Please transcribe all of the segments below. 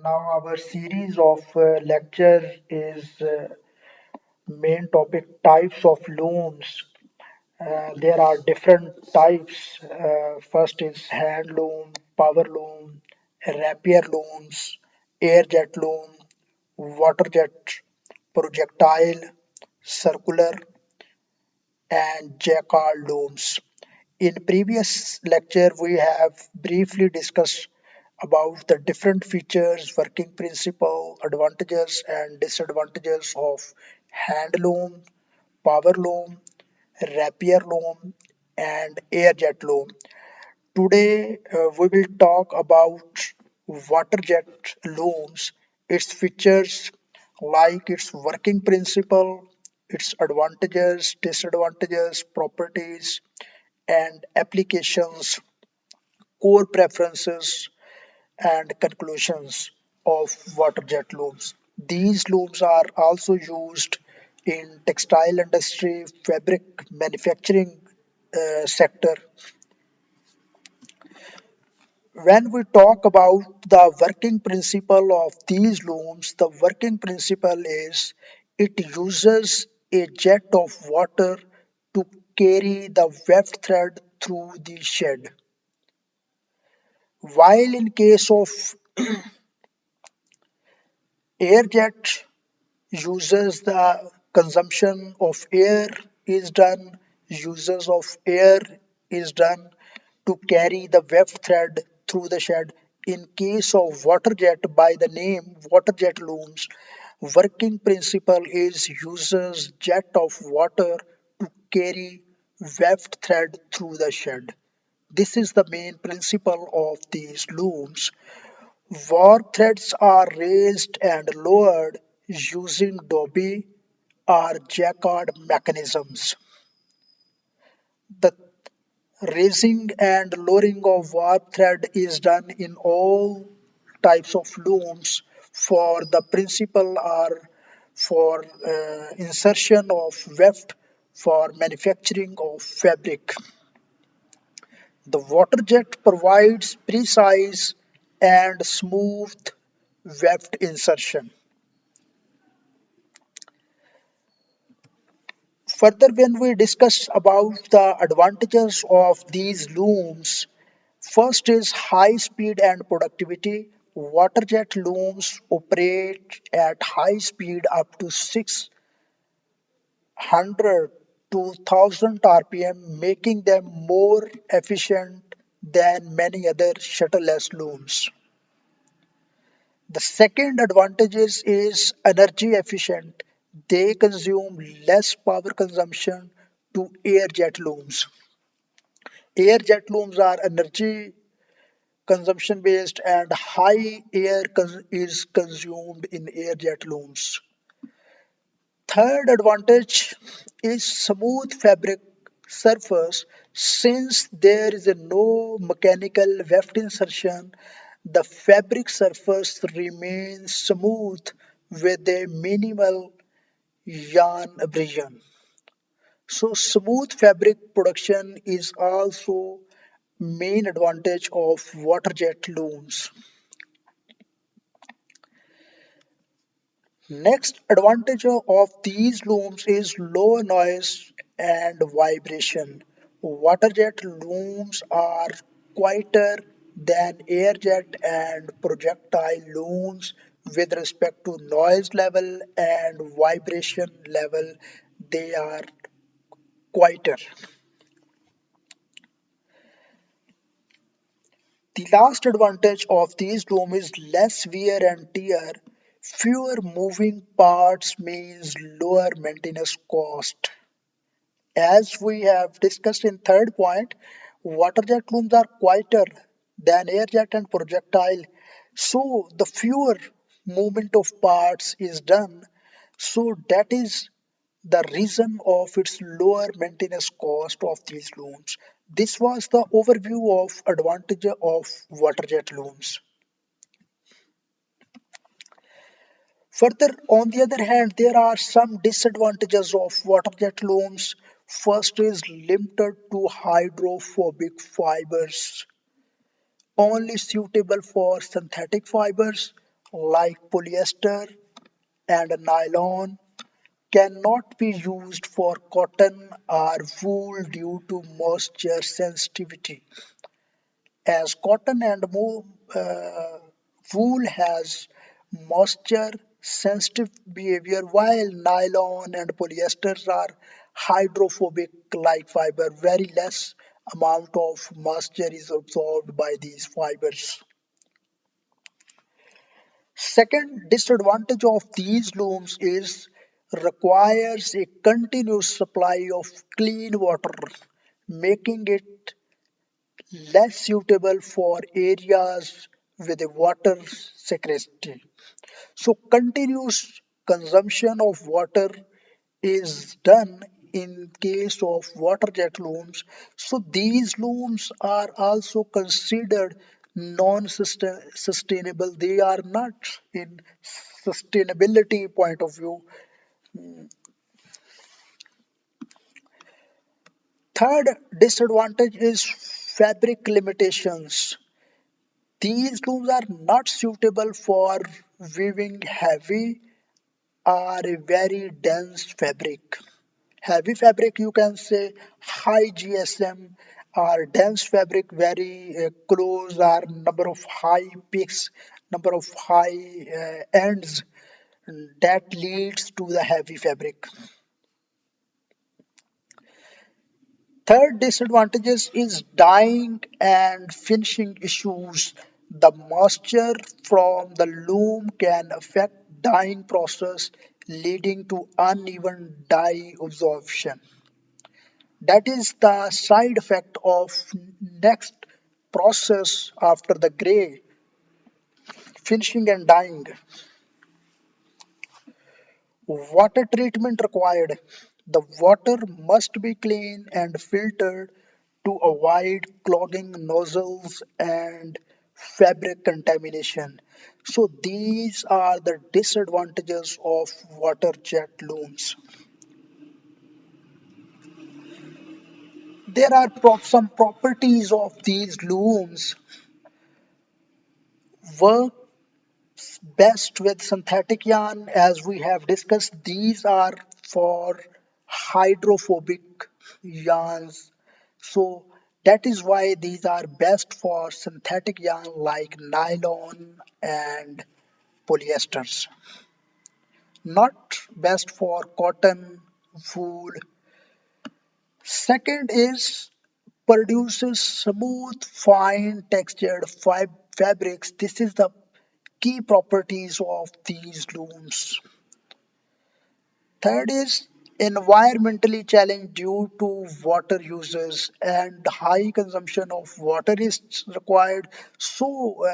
Now our series of lecture is main topic types of looms. There are different types. First is hand loom, power loom, rapier looms, air jet loom, water jet, projectile, circular, and jacquard looms. In previous lecture, we have briefly discussed about the different features, working principle, advantages and disadvantages of handloom, power loom, rapier loom, and air jet loom. Today, we will talk about water jet looms, its features, like its working principle, its advantages, disadvantages, properties, and applications, core preferences, and conclusions of water jet looms. These looms are also used in textile industry, fabric manufacturing sector. When we talk about the working principle of these looms, the working principle is it uses a jet of water to carry the weft thread through the shed. While in case of air jet uses the consumption of air is done, uses of air is done to carry the weft thread through the shed. In case of water jet, by the name water jet looms, working principle is uses jet of water to carry weft thread through the shed. This is the main principle of these looms. Warp threads are raised and lowered using Dobby or Jacquard mechanisms. The raising and lowering of warp thread is done in all types of looms for the principle are for insertion of weft for manufacturing of fabric. The water jet provides precise and smooth weft insertion. Further, when we discuss about the advantages of these looms, first is high speed and productivity. Water jet looms operate at high speed up to 600 to 1000 rpm, making them more efficient than many other shuttleless looms. The second advantage is energy efficient. They consume less power consumption to air jet looms. Air jet looms are energy consumption based and high is consumed in air jet looms. Third advantage is smooth fabric surface. Since there is a no mechanical weft insertion, the fabric surface remains smooth with a minimal yarn abrasion. So smooth fabric production is also main advantage of water jet looms. Next advantage of these looms is low noise and vibration. Water jet looms are quieter than air jet and projectile looms with respect to noise level and vibration level. They are quieter. The last advantage of these loom is less wear and tear. Fewer moving parts means lower maintenance cost. As we have discussed in third point, water jet looms are quieter than air jet and projectile. So the fewer movement of parts is done. So that is the reason of its lower maintenance cost of these looms. This was the overview of advantage of water jet looms. Further, on the other hand, there are some disadvantages of water jet looms. First is limited to hydrophobic fibers, only suitable for synthetic fibers like polyester and nylon, cannot be used for cotton or wool due to moisture sensitivity. As cotton and wool has moisture sensitive behavior, while nylon and polyesters are hydrophobic like fiber, very less amount of moisture is absorbed by these fibers. Second disadvantage of these looms is requires a continuous supply of clean water, making it less suitable for areas with a water scarcity. So continuous consumption of water is done in case of water jet looms. So these looms are also considered non-sustainable. They are not in sustainability point of view. Third disadvantage is fabric limitations. These looms are not suitable for weaving heavy or a very dense fabric. Heavy fabric, you can say high GSM, or dense fabric, very close, or number of high peaks, number of high ends, that leads to the heavy fabric. Third disadvantages is dyeing and finishing issues. The moisture from the loom can affect dyeing process, leading to uneven dye absorption. That is the side effect of next process after the gray, finishing and dyeing. Water treatment required. The water must be clean and filtered to avoid clogging nozzles and fabric contamination. So these are the disadvantages of water jet looms. There are some properties of these looms. Work best with synthetic yarn, as we have discussed. These are for hydrophobic yarns, so that is why these are best for synthetic yarn like nylon and polyesters, not best for cotton, wool. Second is produces smooth fine textured fabrics. This is the key properties of these looms. Third is environmentally challenged due to water uses and high consumption of water is required. So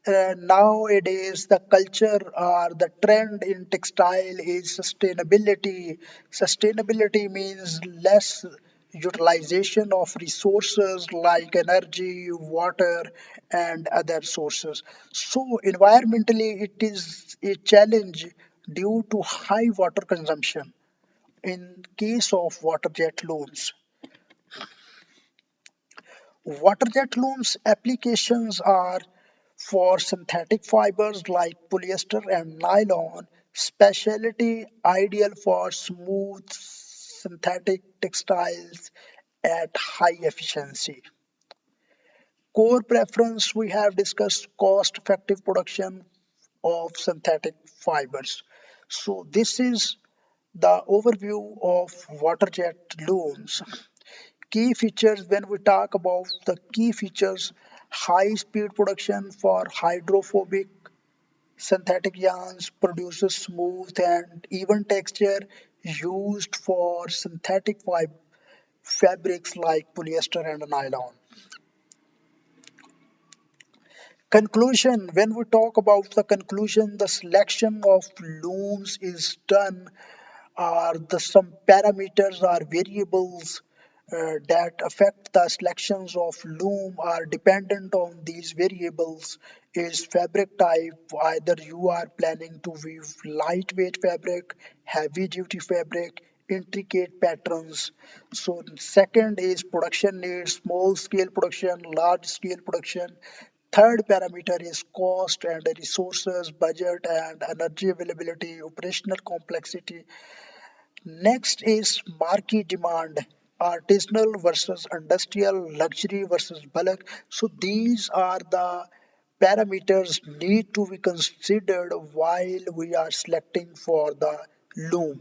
nowadays the culture or the trend in textile is sustainability. Sustainability means less utilization of resources like energy, water, and other sources. So, environmentally, it is a challenge due to high water consumption. In case of water jet looms, water jet looms applications are for synthetic fibers like polyester and nylon, specialty ideal for smooth synthetic textiles at high efficiency. Core preference, we have discussed cost effective production of synthetic fibers. So this is the overview of water jet looms. Key features, when we talk about the key features, high speed production for hydrophobic synthetic yarns, produces smooth and even texture used for synthetic fabrics like polyester and nylon. Conclusion, when we talk about the conclusion, the selection of looms is done, are the some parameters or variables that affect the selections of loom are dependent on these variables. Is fabric type, either you are planning to weave lightweight fabric, heavy duty fabric, intricate patterns. So second is production needs, small scale production, large scale production. Third parameter is cost and resources, budget and energy availability, operational complexity. Next is market demand, artisanal versus industrial, luxury versus bulk. So these are the parameters need to be considered while we are selecting for the loom.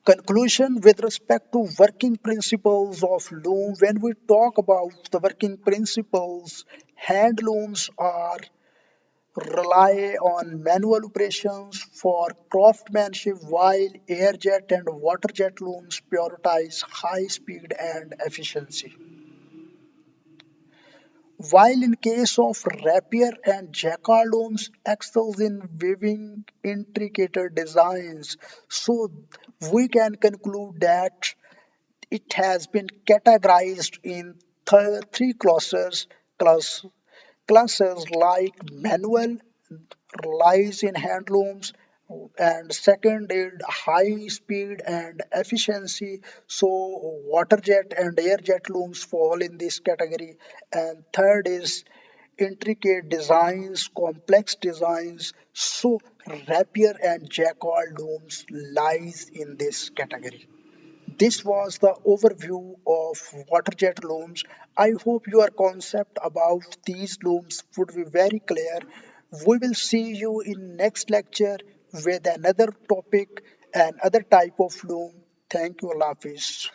Conclusion with respect to working principles of loom. When we talk about the working principles, hand looms are rely on manual operations for craftsmanship, while air jet and water jet looms prioritize high speed and efficiency. While in case of rapier and jacquard looms excels in weaving intricate designs, so we can conclude that it has been categorized in three class, classes like manual lies in handlooms, and second is high speed and efficiency, so water jet and air jet looms fall in this category, and third is intricate designs, complex designs, so rapier and jacquard looms lies in this category. This was the overview of waterjet looms. I hope your concept about these looms would be very clear. We will see you in next lecture with another topic and other type of loom. Thank you, Allah Hafiz.